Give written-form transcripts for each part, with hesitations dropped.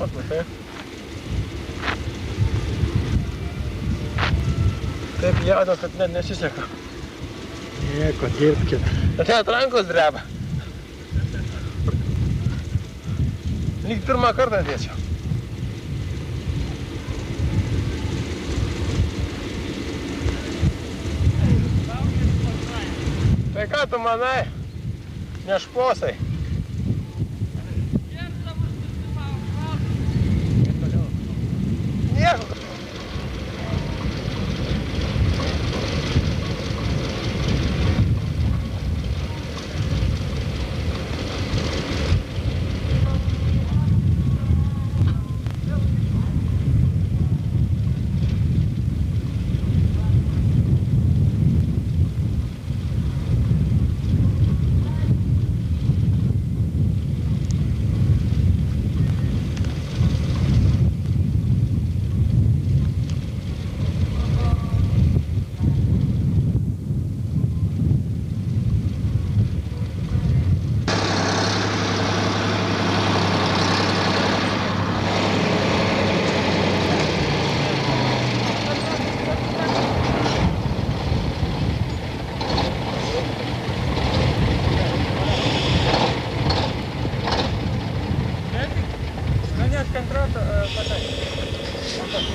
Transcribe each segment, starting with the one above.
dienos, matai. Taip jaudas, kad net nesiseka. Nieko, dirbkit. Bet net rankos dreba. Lyg pirmą kartą atėčiau. Tai ką tu manai? Nešposai. Nieko.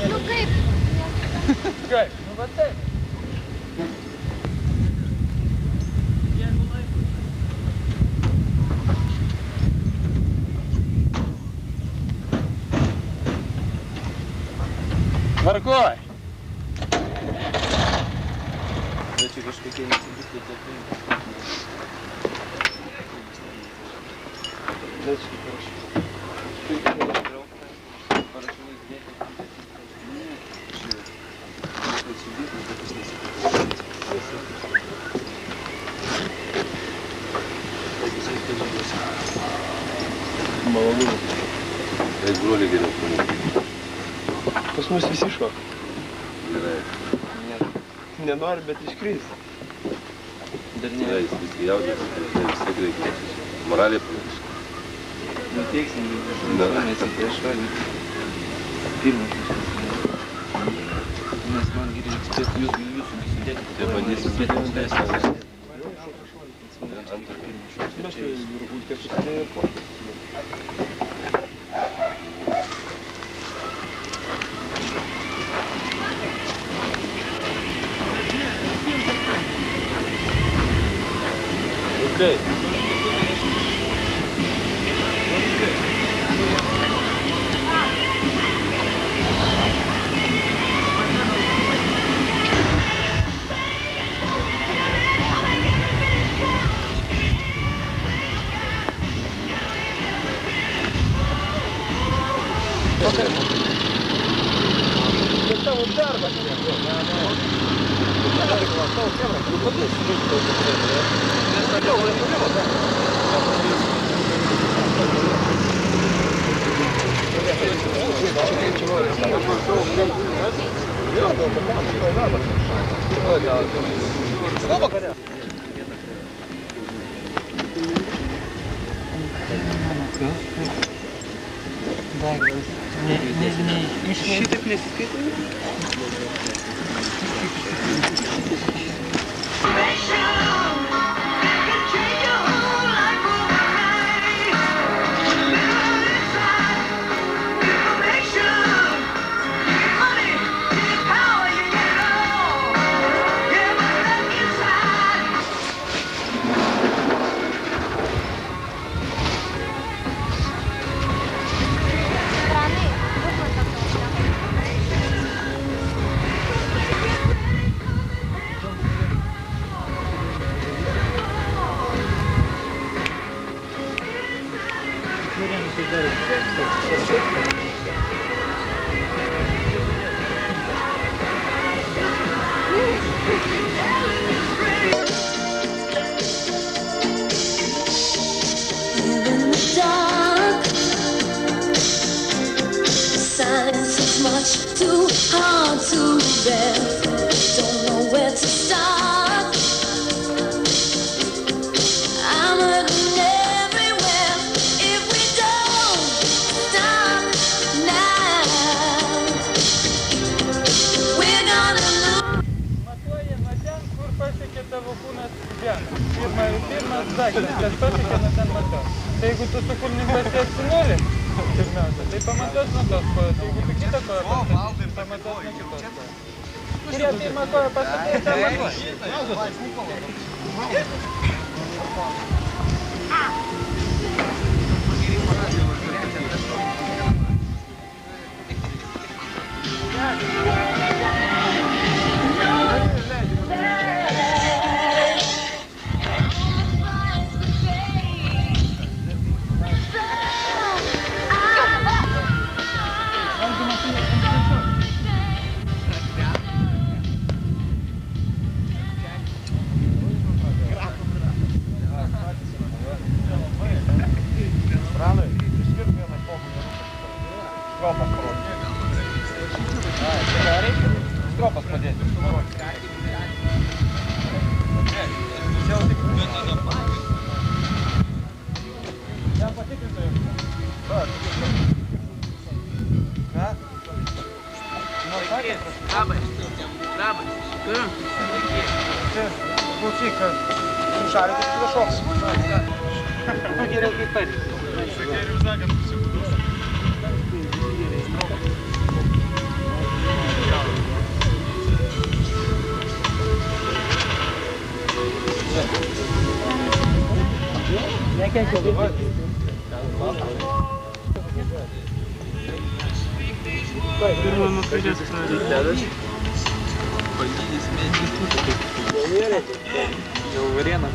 Nu kaip? Kaip? Nu va taip. Tvarkoj. Bet čia kažkokie nesidiktai tokie. Bet čia parašau. Parašau įdėti. Malonu. Tai broliai geriau žmonių. Pas mus visi šoka. Gerai. Nenori, bet iškris. Dar Ne, jis viskai jaudinasi, tai vis tiek reikia moraliai panašiai. Nuteiksim, žmonės prieš šalį. Pirmas. Nes man geriau ekspert, jūsų sudėti. Tai bandysim sudėti. Okay. Šitaip nesiskaito? Viskas pasiekia nuo ten matos. Tai jeigu tu su kurnim pasiesi nulį, pirmiausia, tai pamatos nuo tos kojos. Jeigu tu kitą koją pastatysi, pamatos nuo kitos kojos. Kurie pirmą koją pastatė, tą matuoji. Stropas padėti. Jam patikrintojai. Ką? Klausyk, sušarytis priešoks. Geriau kaip taip. Pirmą nuskridęs narys. Bandydys mėgti. Jau varieną.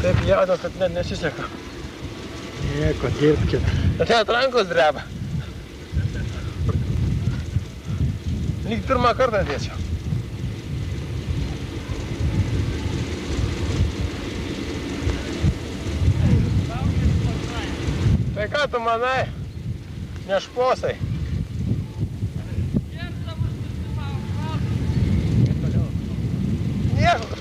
Taip jaudas, kad net nesiseka. Nieko, dirbkit. Bet net rankos dreba. Lyg pirmą kartą dėčiau. Tai ką tu manai? Nešposai. Nieko.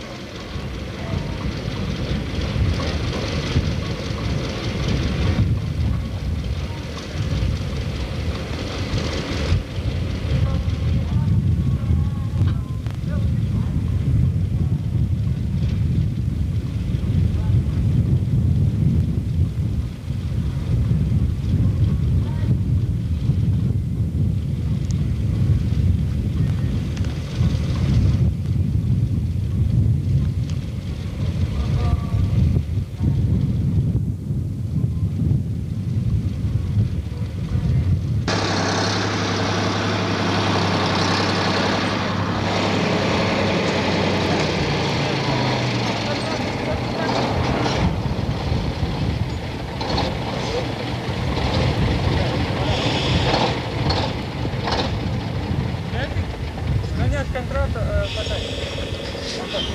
Prieš kontratą patai.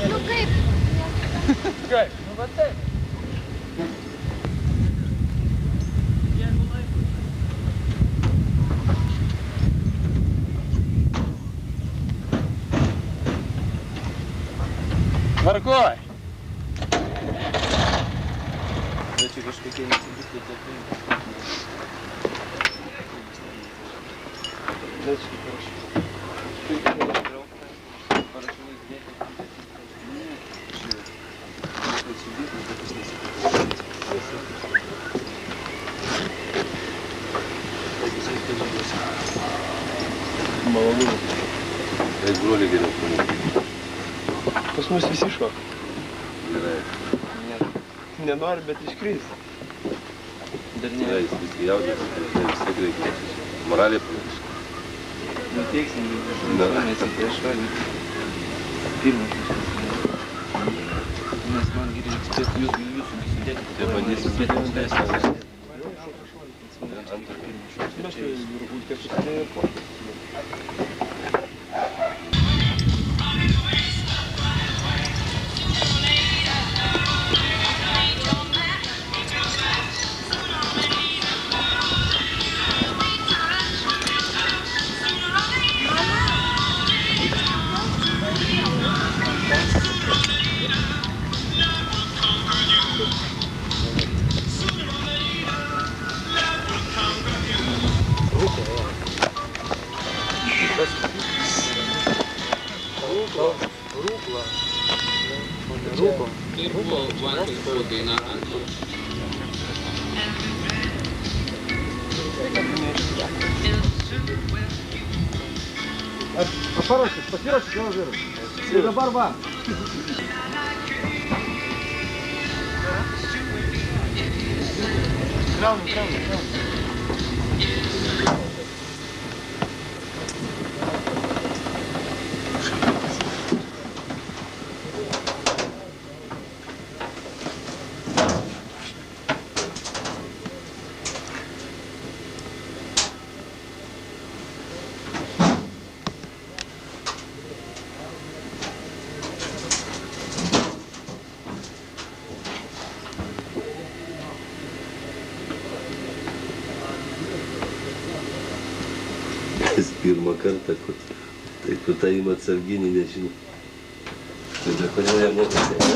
Nu kaip? Kaip? Nu va taip. Tvarkoj! Bet čia kažkokie nesigikliai tokai. Bet čia parašau. Parašau įdėti. Ne, žiūrėk. Atsidytų, bet jis nesigikliai. Taigi jisai pažydėsi. Malonu. Eik broliai geriau pamokai. Pas mus visi šoka. Gerai. Nenori, bet iškris. Dar ne. Gerai, jis viskai jaudinasi, tai vis tiek reikia. Moraliai panašiai. Nuteiksim, Da. mes į prieš šalį. Pirmas kažkas. Nes man geriau atspėti jūsų sudėti. Tai bandysim sudėti. Antrą Mes jau kažkas neportas. Pasiruoškit, jau žiūrim. Ir dabar va. Kraunam. Pirmą kartą, kur tą ima atsarginį, nežinau. Tada kodėl jie mokasi.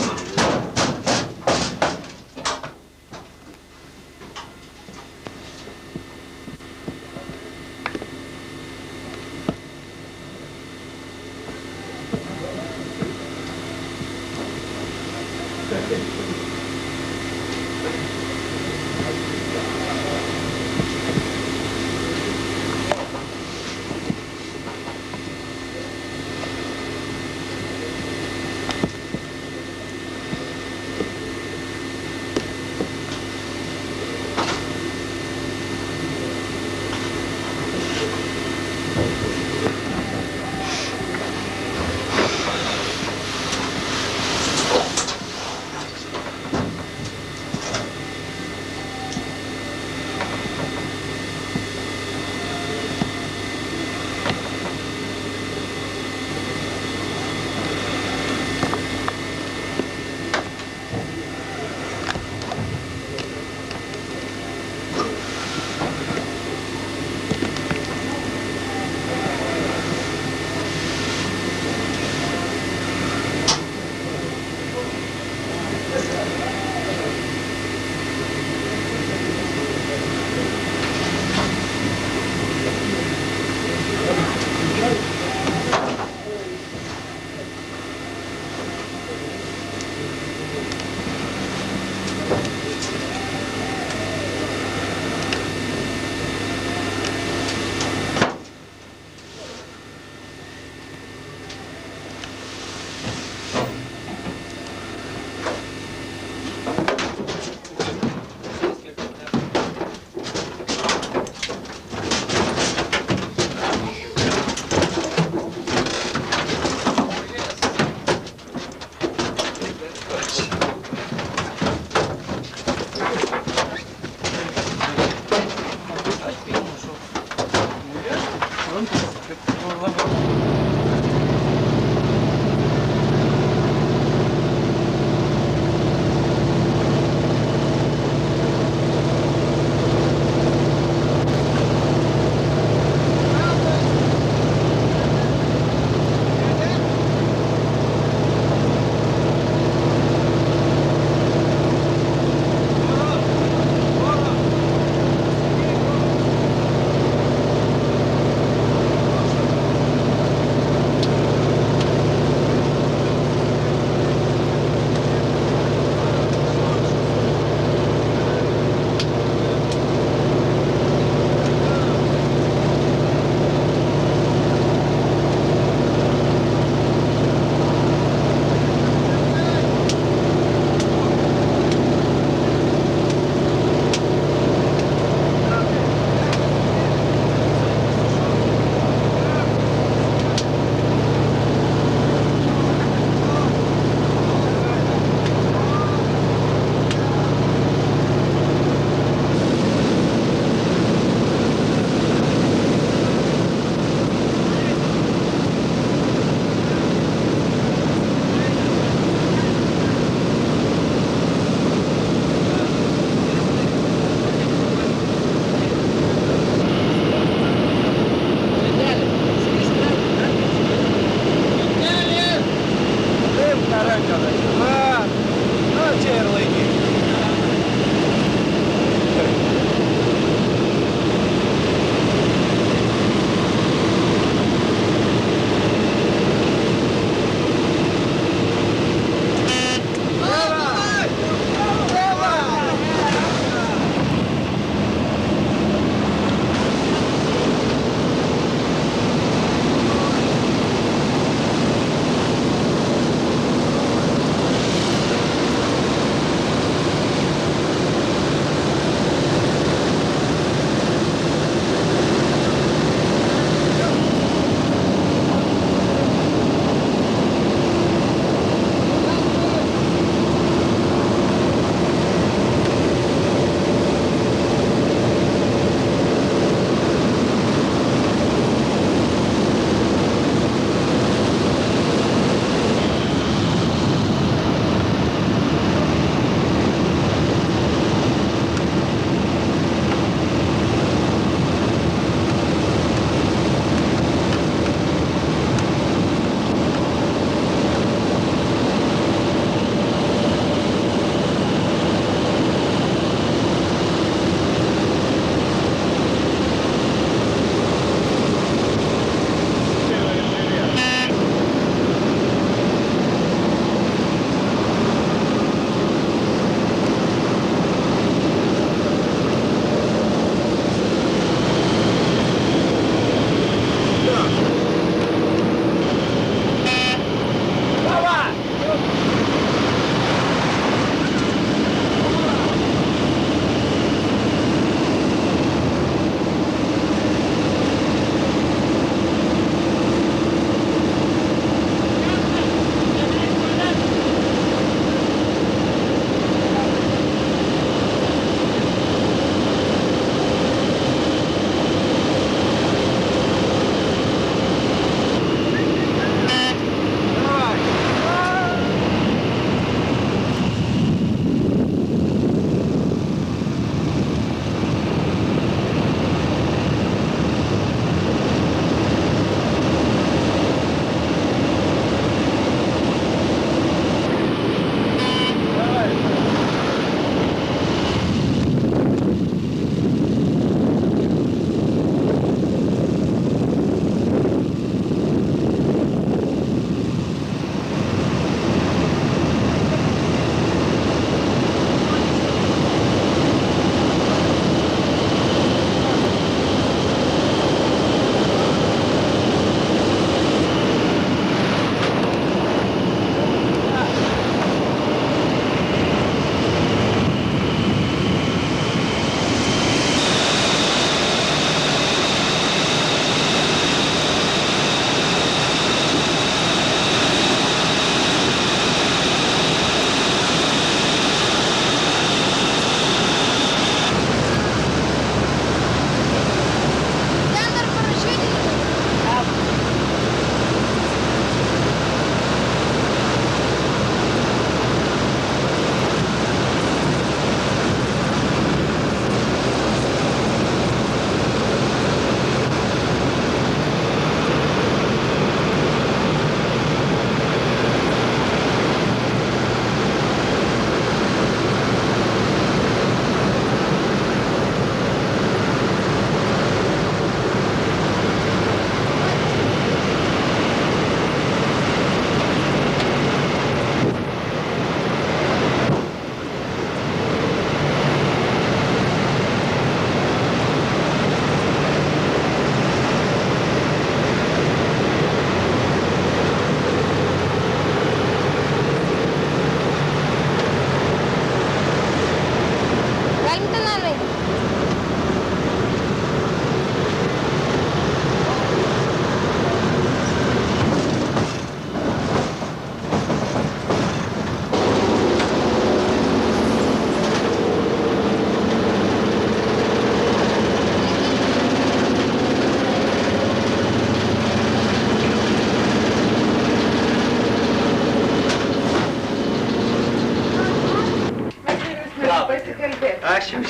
prašym.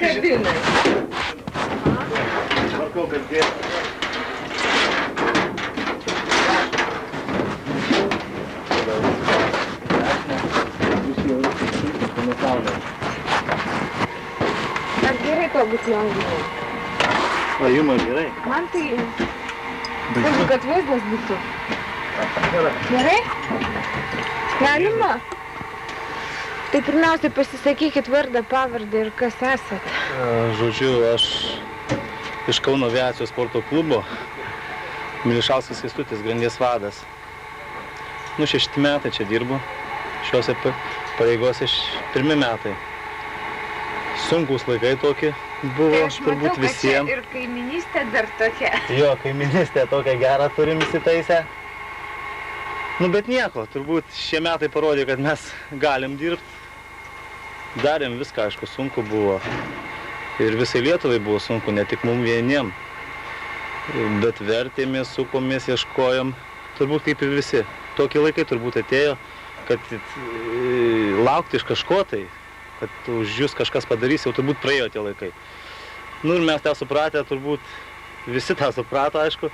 Kabinai. Tvarkau, kad dėt. Ar gerai to būti lengviau? O jums gerai? Man tai... Svarbu, kad vaizdas būtų. Gerai? Galima? Tai pirmiausia pasisakykit vardą, pavardę ir kas esat. Žodžiu, aš iš Kauno aviacijos sporto klubo, Milišauskas Kęstutis, grandies vadas. 6 metai čia dirbu, šiuose pareigose 1 metai. Sunkus laikai tokie buvo, turbūt visiems. Ir kaiminystė dar tokia. Jo, kaiminystė tokia gera turim įsitaisę. Bet nieko, turbūt šie metai parodė, kad mes galim dirbti. Darėm viską, aišku, sunku buvo. Ir visai Lietuvai buvo sunku, ne tik mum vieniem. Bet vertėmės, sukomės, ieškojom. Turbūt kaip ir visi. Tokie laikai turbūt atėjo, kad laukti iš kažko tai, kad už jūs kažkas padarys, jau turbūt praėjo tie laikai. Ir mes tą supratę, turbūt visi tą suprato, aišku,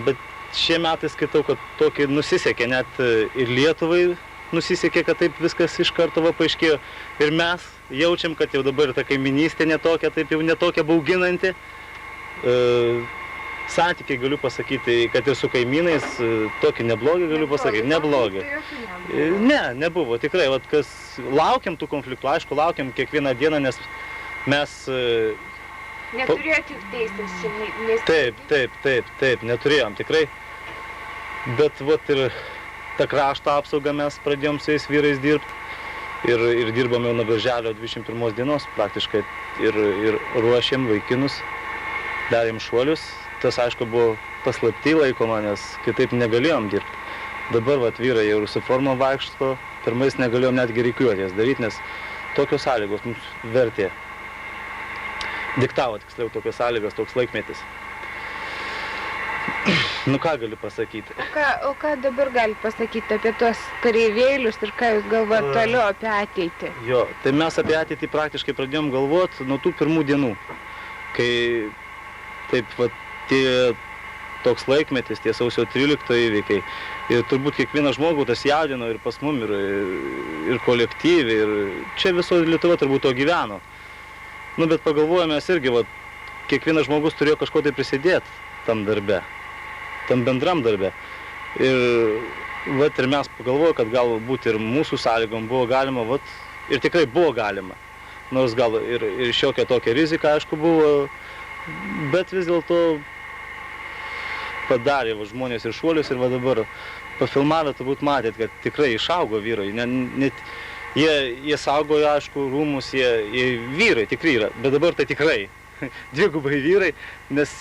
bet šie metai skaitau, kad tokį nusisekė, net ir Lietuvai nusisekė, kad taip viskas iš karto paaiškėjo. Ir mes jaučiam, kad jau dabar ta kaiminystė netokia, taip jau netokia bauginanti. Santykiai galiu pasakyti, kad ir su kaimynais tokį neblogį galiu pasakyti, neblogį. Ne, nebuvo, tikrai, kas laukiam tų konfliktų, aišku, laukiam kiekvieną dieną, nes mes... Neturėjot juk teisės čia, Taip, neturėjom, tikrai. Bet ir tą krašto apsaugą mes pradėjom su jais vyrais dirbti ir dirbom jau nuo birželio 21 dienos praktiškai ir ruošėm vaikinus, darėm šuolius. Tas, aišku, buvo paslapty laikoma, nes kitaip negalėjom dirbti. Dabar vyrai jau su forma vaikšto, pirmais negalėjom netgi rikiuotės daryti, nes tokios sąlygos mums vertė. Diktavo tiksliau tokios sąlygos, toks laikmetis. Ką galiu pasakyti? O ką dabar gali pasakyti apie tuos kareivėlius ir ką jūs galvojat toliau apie ateitį? Jo, tai mes apie ateitį praktiškai pradėjom galvoti nuo tų pirmų dienų, kai taip toks laikmetis, tie sausio 13 įvykiai. Ir turbūt kiekvieną žmogų tas jaudino ir pas mum, ir kolektyviai, ir čia viso Lietuva turbūt to gyveno. Bet pagalvojame mes irgi, kiekvienas žmogus turėjo kažko tai prisidėti tam darbe, tam bendram darbe. Ir mes pagalvojome, kad galbūt ir mūsų sąlygom buvo galima, ir tikrai buvo galima. Nors gal ir šiokia tokia rizika, aišku, buvo, bet vis dėlto padarė žmonės ir šuolius ir dabar pafilmavę turbūt matėt, kad tikrai išaugo vyrai. Jie saugojo, aišku, rūmus, jie vyrai tikrai yra, bet dabar tai tikrai dvigubai vyrai, nes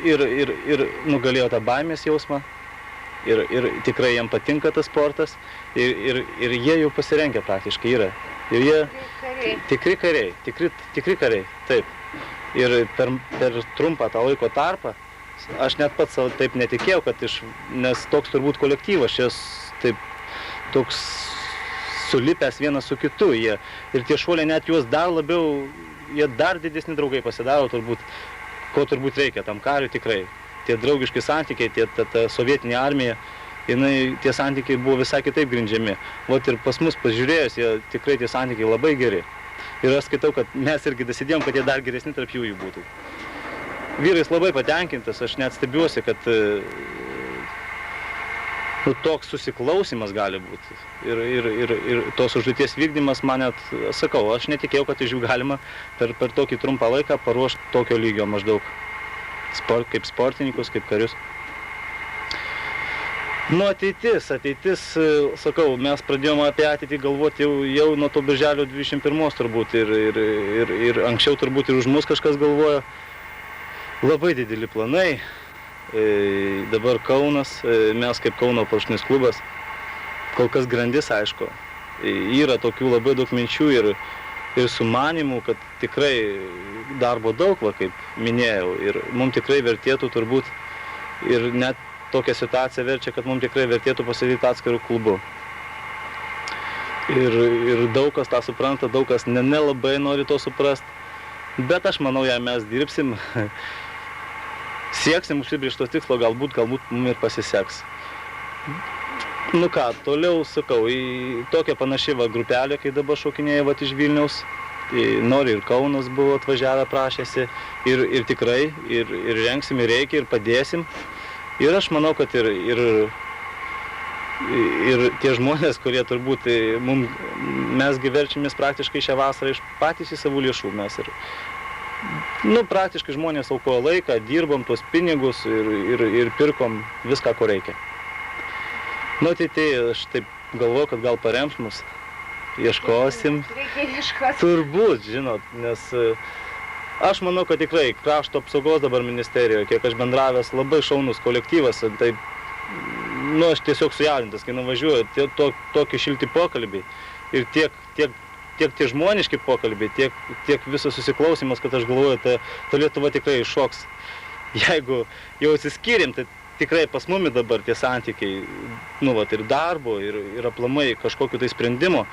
ir nugalėjo tą baimės jausmą ir tikrai jiem patinka tas sportas ir jie jau pasirengę praktiškai yra. Ir jie tikri kariai, taip. Ir per trumpą tą laiko tarpą aš net pats savo taip netikėjau, nes toks turbūt kolektyvas, šis taip toks sulipęs vienas su kitu. Ir tie šuoliai net juos dar labiau, jie dar didesni draugai pasidaro turbūt, ko turbūt reikia tam kariui tikrai. Tie draugiški santykiai, ta sovietinė armija, tie santykiai buvo visai kitaip grindžiami. Ir pas mus pažiūrėjus, tikrai tie santykiai labai geri. Ir aš skaitau, kad mes irgi dasidėjom, kad jie dar geresni tarp jų būtų. Vyrais labai patenkintas, aš net stebiuosi, kad toks susiklausimas gali būti. Ir tos užduoties vykdymas man net, sakau, aš netikėjau, kad iš jų galima per tokį trumpą laiką paruošti tokio lygio maždaug kaip sportininkus, kaip karius. Ateitis, sakau, mes pradėjome apie ateitį galvoti jau nuo to birželio 21 turbūt ir anksčiau turbūt ir už mus kažkas galvojo. Labai dideli planai. Dabar Kaunas, mes kaip Kauno pašnis klubas, kol kas grandis, aišku. Yra tokių labai daug minčių ir sumanimų, kad tikrai darbo daug, kaip minėjau, ir mums tikrai vertėtų turbūt, ir net tokia situacija verčia, kad mums tikrai vertėtų pasidėti atskirų klubų. Ir daug kas tą supranta, daug kas nelabai nori to suprast. Bet aš manau, jei mes dirbsim, sieksim užsibrėžto tikslo, galbūt mums ir pasiseks. Nu ką, toliau sakau, į tokią panašią grupelę, kai dabar šokinėja iš Vilniaus. Tai nori ir Kaunas buvo atvažiavę, prašėsi, ir tikrai, ir rengsim, ir reikia, ir padėsim. Ir aš manau, kad ir tie žmonės, kurie turbūt, mes verčiamės praktiškai šią vasarą iš patys į savų lėšų. Mes praktiškai žmonės aukojo laiką, dirbom tuos pinigus ir pirkom viską, ko reikia. Tai aš taip galvoju, kad gal parems mus, ieškosim. Reikia ieškoti. Turbūt, žinot, nes aš manau, kad tikrai krašto apsaugos dabar ministerijoje, kiek aš bendravęs, labai šaunus kolektyvas, tai aš tiesiog sujaudintas, kai nuvažiuoju, tokie šilti pokalbiai ir tiek tie žmoniški pokalbiai, tiek visas susiklausimas, kad aš galvoju, ta Lietuva tikrai iššoks. Jeigu jau atsiskyrėm, tai tikrai pas mumi dabar tie santykiai, ir darbo, ir aplamai kažkokiu tai sprendimu,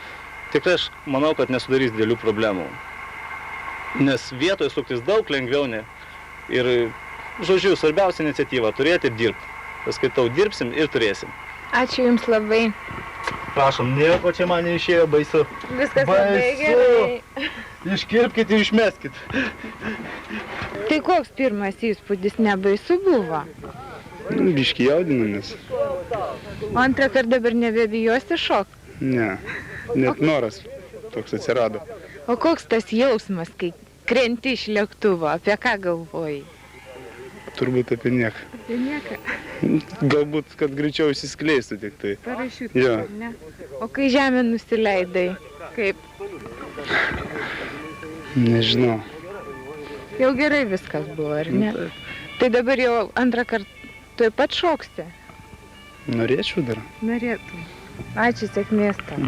tikrai aš manau, kad nesudarys didelių problemų. Nes vietoje suktis daug lengviau, ir, žodžiu, svarbiausia iniciatyva - turėti ir dirbti. Paskaitau, dirbsim ir turėsim. Ačiū Jums labai. Prašom, nieko čia man neišėjo baisu. Viskas labai gerai. Iškirpkit ir išmeskit. Tai koks pirmas įspūdis, nebaisu buvo? Biški jaudinamės. O antrą kartą dabar nebebijosi šokti? Ne, net noras toks atsirado. O koks tas jausmas, kai krenti iš lėktuvo, apie ką galvoji? Turbūt apie nieką. Apie nieką? Galbūt, kad greičiau įsiskleistų tik tai. Parašiutas, Jo. ar ne? O kai žemė nusileidai, kaip? Nežinau. Jau gerai viskas buvo, ar ne? Tai dabar jau antrą kartą tuoj pat šoksi? Norėčiau dar. Norėtum. Ačiū, sėkmės tam.